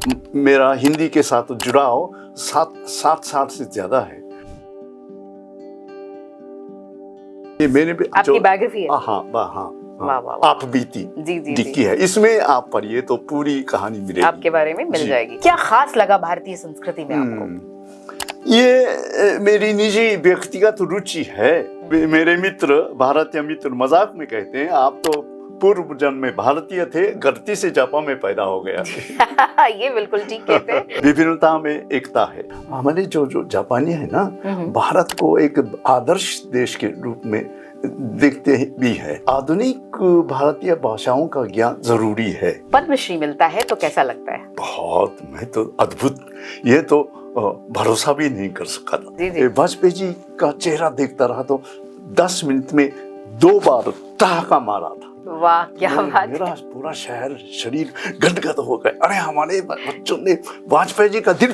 मेरा हिंदी के साथ जुड़ाव 7 साल से ज्यादा है। ये मैंने भी आपकी बायोग्राफी है? हाँ। वाह, वाह। आप बीती जी लिखी है, इसमें आप पढ़िए तो पूरी कहानी मिलेगी, आपके बारे में मिल जाएगी। क्या खास लगा भारतीय संस्कृति में आपको? ये मेरी निजी व्यक्तिगत रुचि है। मेरे मित्र, भारतीय मित्र मजाक में कहते हैं आप तो पूर्व जन्म में भारतीय थे, गलती से जापान में पैदा हो गया। ये बिल्कुल ठीक कहते हैं। विभिन्नता में एकता है। हमारे जो जापानी है ना, भारत को एक आदर्श देश के रूप में देखते भी है। आधुनिक भारतीय भाषाओं का ज्ञान जरूरी है। पद्मश्री मिलता है तो कैसा लगता है? बहुत, मैं तो अद्भुत, ये तो भरोसा भी नहीं कर सका था। वाजपेयी जी का चेहरा देखता रहा तो 10 मिनट में 2 बार ठहाका मारा था। वाह, क्या बात है। मेरा पूरा शरीर गदगद हो गया। अरे हमारे बच्चों ने वाजपेयी जी का दिल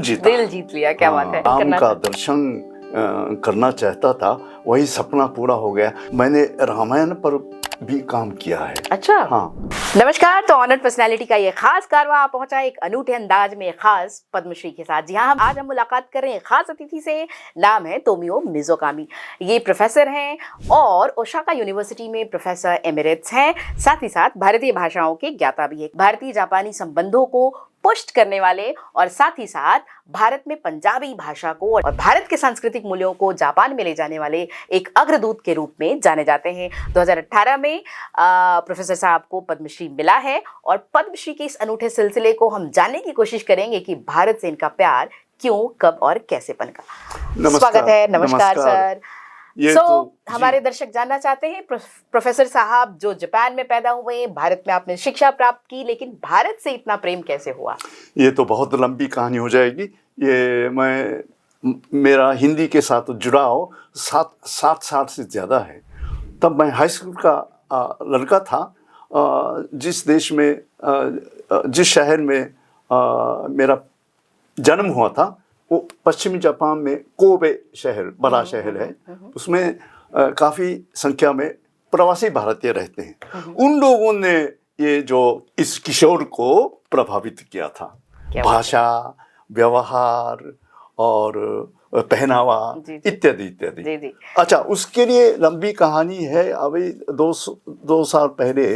जीत लिया। क्या बात है। राम का दर्शन करना चाहता था, वही सपना पूरा हो गया। मैंने रामायण पर भी काम किया है। अच्छा, हाँ। नमस्कार। तो ऑनर्ड पर्सनालिटी का ये खास कारवां पहुंचा एक अनूठे अंदाज में खास पद्मश्री के साथ। जी हाँ, आज हम मुलाकात कर रहे हैं खास अतिथि से। नाम है तोमियो मिज़ोकामी। ये प्रोफेसर हैं और ओसाका यूनिवर्सिटी में प्रोफेसर एमेरिट्स हैं। साथ ही साथ भारतीय भाषाओं के ज्ञाता भी है। भारतीय जापानी संबंधों को पुष्ट करने वाले और साथ ही साथ भारत में पंजाबी भाषा को और भारत के सांस्कृतिक मूल्यों को जापान में ले जाने वाले एक अग्रदूत के रूप में जाने जाते हैं। 2018 में प्रोफेसर साहब को पद्मश्री मिला है और पद्मश्री के इस अनूठे सिलसिले को हम जानने की कोशिश करेंगे कि भारत से इनका प्यार क्यों, कब और कैसे पनका। स्वागत है। नमस्कार सर। हमारे दर्शक जानना चाहते हैं, प्रोफेसर साहब जो जापान में पैदा हुए, भारत में आपने शिक्षा प्राप्त की, लेकिन भारत से इतना प्रेम कैसे हुआ? ये तो बहुत लंबी कहानी हो जाएगी। मेरा हिंदी के साथ जुड़ाव 7 साल से ज़्यादा है। तब मैं हाई स्कूल का लड़का था। जिस देश में, जिस शहर में मेरा जन्म हुआ था, वो पश्चिमी जापान में कोबे शहर, बड़ा शहर है। उसमें काफ़ी संख्या में प्रवासी भारतीय रहते हैं। उन लोगों ने ये जो इस किशोर को प्रभावित किया था। भाषा, व्यवहार और पहनावा इत्यादि इत्यादि। अच्छा, उसके लिए लंबी कहानी है। अभी 2 साल पहले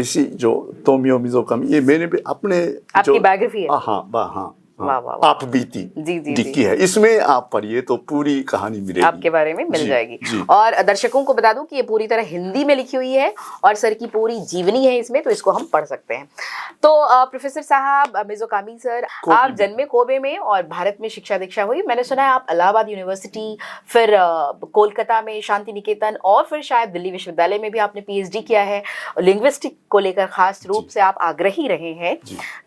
ऐसी जो तोमियो मिज़ोकामी, ये मैंने भी अपने आपकी बायोग्राफी है? हाँ। वाह, वाह। आप बीती लिखी है, इसमें आप पढ़िए तो पूरी कहानी मिलेगी, आपके बारे में मिल जाएगी। और दर्शकों को बता दूं कि ये पूरी तरह हिंदी में लिखी हुई है और सर की पूरी जीवनी है इसमें, तो इसको हम पढ़ सकते हैं। तो प्रोफेसर साहब मिज़ोकामी सर, आप जन्मे कोबे में और भारत में शिक्षा दीक्षा हुई। मैंने सुना है आप इलाहाबाद यूनिवर्सिटी, फिर कोलकाता में शांति निकेतन और फिर शायद दिल्ली विश्वविद्यालय में भी आपने PhD किया है। लिंग्विस्टिक को लेकर खास रूप से आप आग्रही रहे हैं।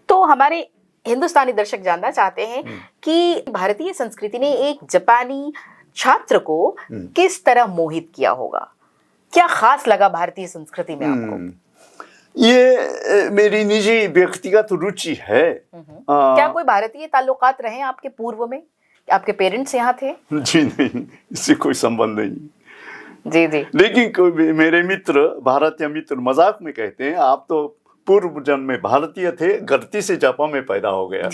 तो हमारे हिंदुस्तानी दर्शक जानना चाहते हैं कि भारतीय संस्कृति ने एक जापानी छात्र को किस तरह मोहित किया होगा? क्या खास लगा भारतीय संस्कृति में आपको? ये मेरी निजी व्यक्तिगत रुचि है। क्या कोई भारतीय ताल्लुकात रहे आपके पूर्व में? आपके पेरेंट्स यहाँ थे? जी नहीं, इससे कोई संबंध नहीं। जी। लेकिन मेरे मित्र, भारतीय मित्र मजाक में कहते हैं आप तो पूर्व जन्म में भारतीय थे, गलती से जापान में पैदा हो गया।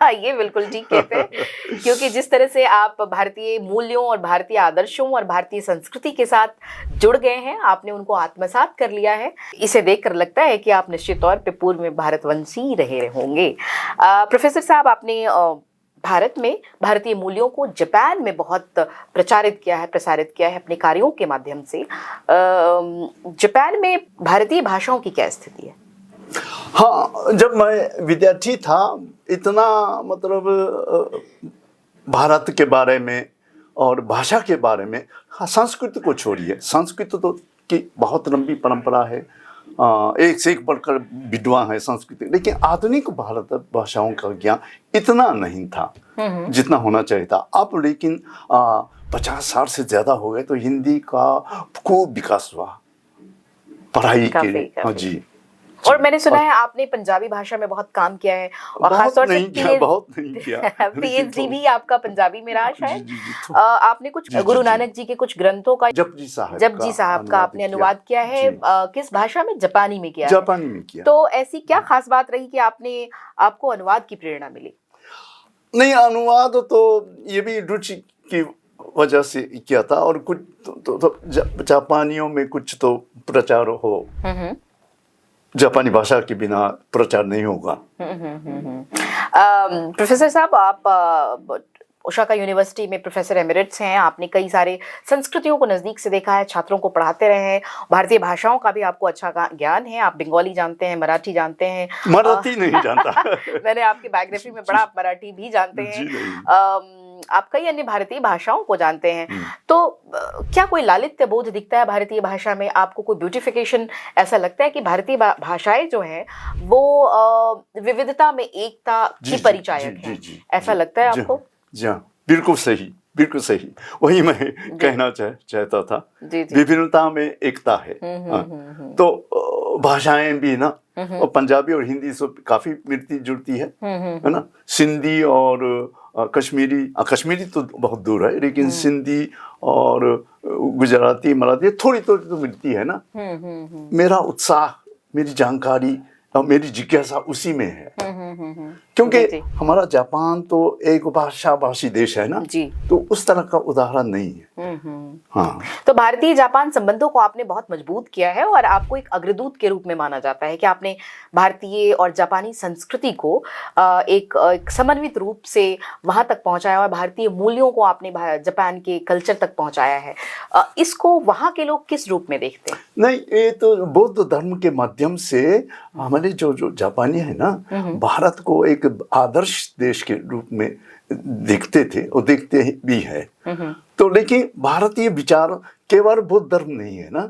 ये बिल्कुल ठीक कहते हैं, क्योंकि जिस तरह से आप भारतीय मूल्यों और भारतीय आदर्शों और भारतीय संस्कृति के साथ जुड़ गए हैं, आपने उनको आत्मसात कर लिया है। इसे देखकर लगता है कि आप निश्चित तौर पे पूर्व में भारतवंशी रहे होंगे। प्रोफेसर साहब, आपने भारत में भारतीय मूल्यों को जापान में बहुत प्रसारित किया है अपने कार्यों के माध्यम से। जापान में भारतीय भाषाओं की क्या स्थिति है? हाँ, जब मैं विद्यार्थी था, इतना मतलब भारत के बारे में और भाषा के बारे में, हाँ, संस्कृत को छोड़िए, संस्कृत तो की बहुत लंबी परंपरा है, एक से एक बढ़कर विद्वान है संस्कृत, लेकिन आधुनिक भारत भाषाओं का ज्ञान इतना नहीं था जितना होना चाहिए था। अब लेकिन 50 साल से ज्यादा हो गए तो हिंदी का खूब विकास हुआ पढ़ाई के लिए। हाँ जी। और मैंने सुना है आपने पंजाबी भाषा में बहुत काम किया है और खासतौर से बहुत नहीं किया पीएचडी भी आपका पंजाबी में रहा शायद। जी, आपने कुछ गुरु नानक जी के कुछ ग्रंथों का, जपजी साहब का आपने अनुवाद किया है। किस भाषा में? जापानी में किया? जापानी में किया। तो ऐसी क्या खास बात रही कि आपको अनुवाद की प्रेरणा मिली? नहीं, अनुवाद तो ये भी रुचि की वजह से किया था, और कुछ तो जापानियों में कुछ तो प्रचार हो, जापानी भाषा के बिना प्रचार नहीं होगा। प्रोफेसर साहब, आप ओसाका यूनिवर्सिटी में प्रोफेसर एमिरेट्स हैं। आपने कई सारे संस्कृतियों को नज़दीक से देखा है, छात्रों को पढ़ाते रहे हैं, भारतीय भाषाओं का भी आपको अच्छा ज्ञान है। आप बंगाली जानते हैं, मराठी जानते हैं। मराठी नहीं जानता मैंने आपकी बायोग्राफी में पढ़ा, आप मराठी भी जानते हैं। आप कई अन्य भारतीय भाषाओं को जानते हैं। तो क्या कोई लालित्य बोध दिखता है भारतीय भाषा में? आपको कोई ब्यूटिफिकेशन ऐसा लगता है कि भारतीय भाषाएं जो हैं वो विविधता में एकता की परिचायक हैं? ऐसा लगता है आपको? जी हाँ, बिल्कुल सही, बिल्कुल सही। वही मैं कहना चाहता था। विभिन्नता में एकता है। तो भाषाएं भी ना, और पंजाबी और हिंदी से काफी मिलती जुलती है ना। सिंधी और कश्मीरी तो बहुत दूर है, लेकिन सिंधी और गुजराती, मराठी थोड़ी थोड़ी तो मिलती है ना। मेरा उत्साह, मेरी जानकारी और मेरी जिज्ञासा उसी में है। क्योंकि हमारा जापान तो एक भाषा भाषी देश है ना, तो उस तरह का उदाहरण नहीं है। हाँ, तो भारतीय जापान संबंधों को आपने बहुत मजबूत किया है और आपको एक अग्रदूत के रूप में माना जाता है कि आपने भारतीय और जापानी संस्कृति को एक समन्वित रूप से वहां तक पहुंचाया और भारतीय मूल्यों को आपने जापान के कल्चर तक पहुंचाया है। इसको वहां के लोग किस रूप में देखते हैं? नहीं, ये तो बौद्ध धर्म के माध्यम से हमारे जो जापानी है ना, भारत को एक आदर्श देश के रूप में देखते थे और देखते भी है। तो लेकिन भारतीय विचार केवल बौद्ध धर्म नहीं है ना,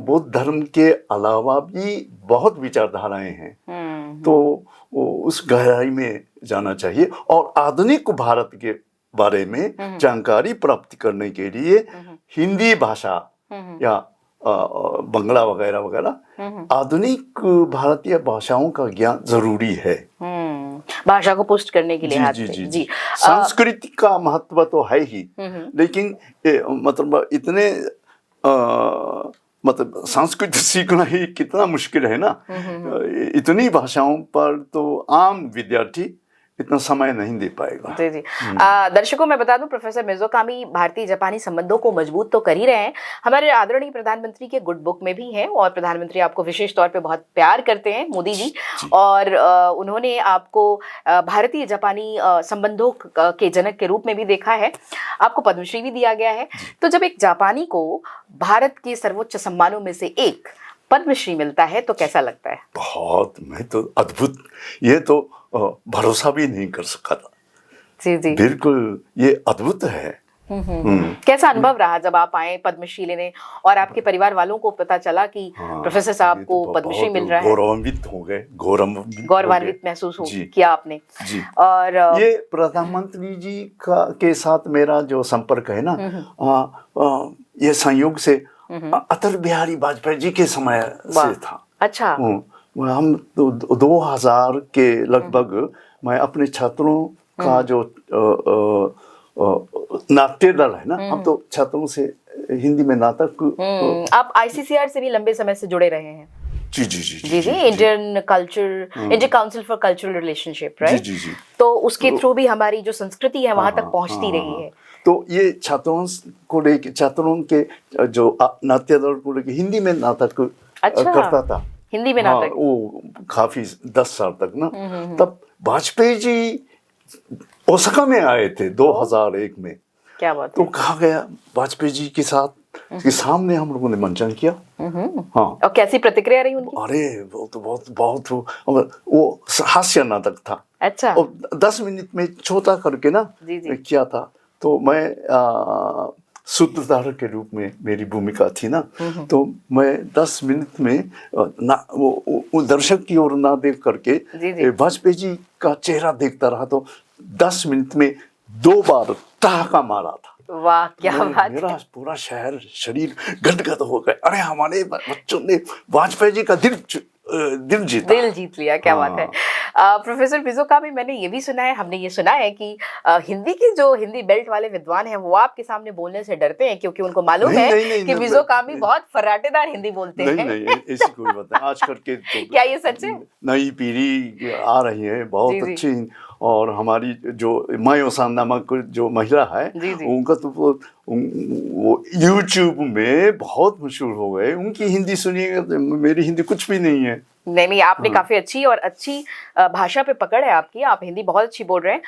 बौद्ध धर्म के अलावा भी बहुत विचारधाराएं हैं। तो उस गहराई में जाना चाहिए और आधुनिक भारत के बारे में जानकारी प्राप्त करने के लिए हिंदी भाषा या बंगला वगैरह वगैरह आधुनिक भारतीय भाषाओं का ज्ञान जरूरी है। भाषा को पुष्ट करने के लिए। जी। संस्कृति का महत्व तो है ही, लेकिन मतलब इतने मतलब संस्कृत सीखना ही कितना मुश्किल है ना। इतनी भाषाओं पर तो आम विद्यार्थी इतना समय नहीं दे पाएगा। जी। दर्शकों मैं बता दूं, प्रोफेसर मिज़ोकामी भारतीय जापानी संबंधों को मजबूत तो कर ही रहे हैं, हमारे आदरणीय प्रधानमंत्री के गुड बुक में भी हैं और प्रधानमंत्री आपको विशेष तौर पे बहुत प्यार करते हैं, मोदी जी। और उन्होंने आपको भारतीय जापानी संबंधों के जनक के रूप में भी देखा है। आपको पद्मश्री भी दिया गया है। तो जब एक जापानी को भारत के सर्वोच्च सम्मानों में से एक पद्मश्री मिलता है तो कैसा लगता है? बहुत, मैं तो अद्भुत, ये तो भरोसा भी नहीं कर सका था। जी। बिल्कुल, ये अद्भुत है। कैसा अनुभव रहा जब आप आए पद्मश्री लेने और आपके परिवार वालों को पता चला कि प्रोफेसर साहब को पद्मश्री मिल रहा है? गौरवान्वित हो गए, गौरवान्वित महसूस किया आपने? जी। और ये प्रधानमंत्री जी के साथ मेरा जो संपर्क है ना, ये संयोग से अटल बिहारी वाजपेयी जी के समय से था। अच्छा। हम 2000 के लगभग मैं अपने छात्रों का जो नाट्य दल है ना, हम तो छात्रों से हिंदी में नाटक। आप आईसीसीआर से भी लंबे समय से जुड़े रहे हैं? जी। Indian council for cultural relationship, right? जी। तो उसके थ्रू भी हमारी जो संस्कृति है वहां तक पहुंचती रही है। तो ये छात्रों को लेके, छात्रों के जो नाट्य दल को लेके हिंदी में नाटक करता था। हिंदी में नाटक? वो काफी 10 साल तक ना। तब वाजपेयी जी ओसाका में आए थे 2001 में। क्या बात है। तो कहा गया वाजपेयी जी के साथ के सामने हम लोगों ने मंचन किया। हाँ। और कैसी प्रतिक्रिया रही उनकी? अरे वो तो बहुत वो हास्य नाटक था। अच्छा। और 10 मिनट में छोटा करके ना किया था। तो मैं सूत्रधार के रूप में मेरी भूमिका थी ना, तो मैं 10 मिनट में वो दर्शक की ओर ना देख करके वाजपेयी जी का चेहरा देखता रहा। तो 10 मिनट में 2 बार ठहाका मारा था। वाह, क्या बात। मेरा पूरा शरीर गदगद हो गया। अरे हमारे बच्चों ने वाजपेयी जी का दिल दिल जीता। दिल जीत लिया, क्या बात है। प्रोफेसर मिज़ोकामी, मैंने ये भी सुना है, हमने ये सुना है कि हिंदी के जो हिंदी बेल्ट वाले विद्वान हैं वो आपके सामने बोलने से डरते हैं, क्योंकि उनको मालूम नहीं, है नहीं, नहीं, कि नहीं, मिज़ोकामी बहुत फर्राटेदार हिंदी बोलते नहीं हैं। नहीं ऐसी कोई बात नहीं। आजकल के तो क्या ये सच है? नई पीढ़ी आ रही है बहुत जी, जी। अच्छी, और हमारी जो मायोसान नामक जो महिला है जी, जी। उनका तो वो यूट्यूब में बहुत मशहूर हो गए। उनकी हिंदी सुनिएगा तो मेरी हिंदी कुछ भी नहीं है। नहीं, आपने काफ़ी अच्छी और अच्छी भाषा पे पकड़ है आपकी, आप हिंदी बहुत अच्छी बोल रहे हैं।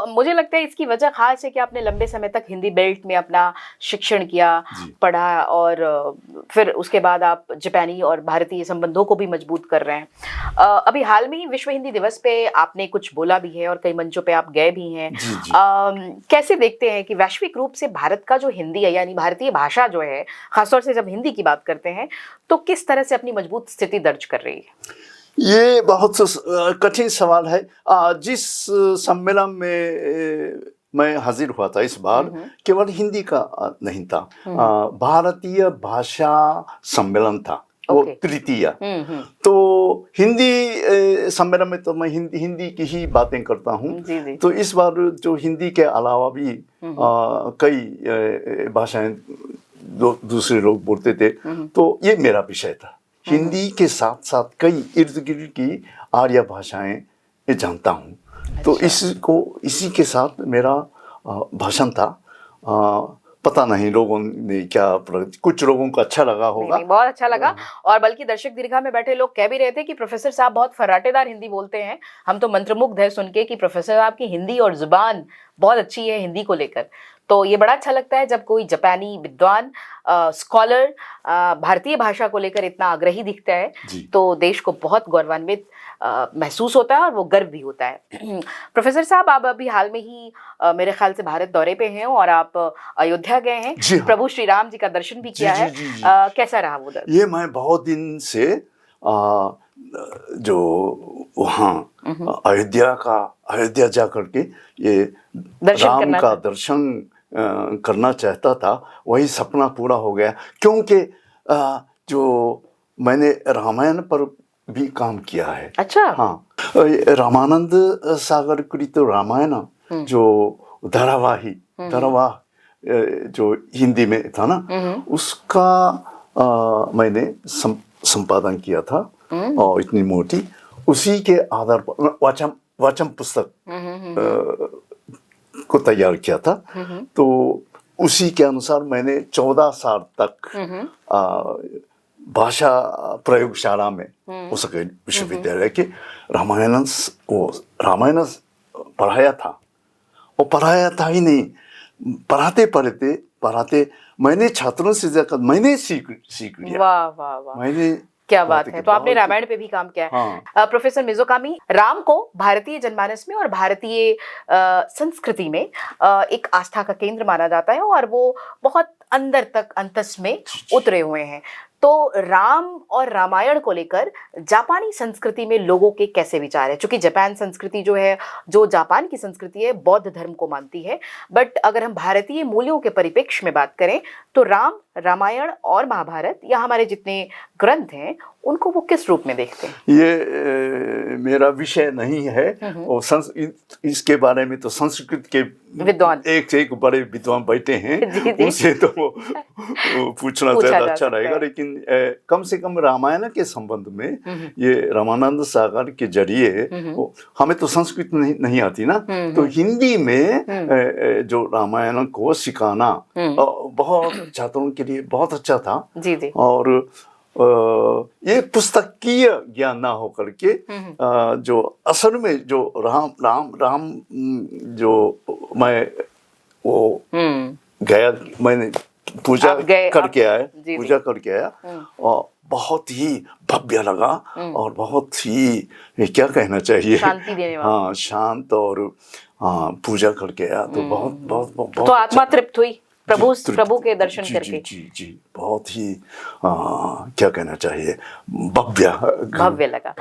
मुझे लगता है इसकी वजह ख़ास है कि आपने लंबे समय तक हिंदी बेल्ट में अपना शिक्षण किया, पढ़ा, और फिर उसके बाद आप जापानी और भारतीय संबंधों को भी मजबूत कर रहे हैं। अभी हाल में ही विश्व हिंदी दिवस पे आपने कुछ बोला भी है और कई मंचों पे आप गए भी हैं। जी, जी। कैसे देखते हैं कि वैश्विक रूप से भारत का जो हिंदी है, यानी भारतीय भाषा जो है, ख़ासतौर से जब हिंदी की बात करते हैं, तो किस तरह से अपनी मजबूत स्थिति दर्ज कर रही है? ये बहुत कठिन सवाल है। जिस सम्मेलन में मैं हाजिर हुआ था इस बार, केवल हिंदी का नहीं था, भारतीय भाषा सम्मेलन था, वो तृतीय। तो हिंदी सम्मेलन में तो मैं हिंदी की ही बातें करता हूँ। तो इस बार जो हिंदी के अलावा भी कई भाषाएं दूसरे लोग बोलते थे, तो ये मेरा विषय था। हिंदी के साथ साथ कई इर्द गिर्द की आर्य भाषाएं जानता हूँ। तो इसी के साथ मेरा भाषण था। पता नहीं लोगों ने क्या, कुछ लोगों को अच्छा लगा होगा। नहीं, बहुत अच्छा लगा। और बल्कि दर्शक दीर्घा में बैठे लोग कह भी रहे थे कि प्रोफेसर साहब बहुत फर्राटेदार हिंदी बोलते हैं। हम तो मंत्रमुग्ध है सुन के कि प्रोफेसर साहब की हिंदी और जुबान बहुत अच्छी है हिंदी को लेकर। तो ये बड़ा अच्छा लगता है जब कोई जापानी विद्वान, स्कॉलर भारतीय भाषा को लेकर इतना आग्रही दिखता है, तो देश को बहुत गौरवान्वित महसूस होता है और वो गर्व भी होता है। प्रोफेसर साहब, आप अभी हाल में ही मेरे ख्याल से भारत दौरे पे हैं और आप अयोध्या गए हैं, प्रभु श्री राम जी का दर्शन भी किया है। कैसा रहा वो दर्शन? ये मैं बहुत दिन से जो वहाँ अयोध्या जा करके ये राम का दर्शन करना चाहता था, वही सपना पूरा हो गया। क्योंकि जो मैंने रामायण पर भी काम किया है। अच्छा। हाँ, रामानंद सागर कृत रामायण जो धारावाह जो हिंदी में था ना, उसका मैंने संपादन किया था, और इतनी मोटी, उसी के आधार पर वाचन पुस्तक को तैयार किया था। तो उसी के अनुसार मैंने 14 साल तक भाषा प्रयोगशाला में उसके विश्वविद्यालय के रामायण पढ़ाया था। और पढ़ाया था ही नहीं, पढ़ाते मैंने छात्रों से जाकर मैंने सीख लिया। वाह वाह वाह, मैंने, क्या बात है। तो आपने रामायण पे भी काम किया है। हाँ। प्रोफेसर मिज़ोकामी, राम को भारतीय जनमानस में और भारतीय संस्कृति में एक आस्था का केंद्र माना जाता है और वो बहुत अंदर तक अंतस में उतरे हुए हैं। तो राम और रामायण को लेकर जापानी संस्कृति में लोगों के कैसे विचार है? क्योंकि जापान संस्कृति जो है, जो जापान की संस्कृति है, बौद्ध धर्म को मानती है। बट अगर हम भारतीय मूल्यों के परिप्रेक्ष्य में बात करें तो राम, रामायण और महाभारत या हमारे जितने ग्रंथ हैं उनको वो किस रूप में देखते हैं? ये मेरा विषय नहीं है, और इसके बारे में तो संस्कृत के विद्वान एक से एक बड़े विद्वान बैठे हैं, उनसे तो वो पूछना ज़्यादा अच्छा रहेगा। लेकिन कम से कम रामायण के संबंध में ये रामानंद सागर के जरिए, हमें तो संस्कृत नहीं आती ना, तो हिंदी में जो रामायण को सिखाना बहुत छात्रों के लिए बहुत अच्छा था। और ये पुस्तकीय ज्ञान ना हो करके जो असल में जो राम जो मैं वो गया, मैंने पूजा करके आया और बहुत ही भव्य लगा और बहुत ही, क्या कहना चाहिए, शांति देने वाला। हाँ, शांत, और पूजा करके आया तो बहुत तो आत्मा तृप्त हुई प्रभु के दर्शन करके। जी, बहुत ही क्या कहना चाहिए, भव्य लगा।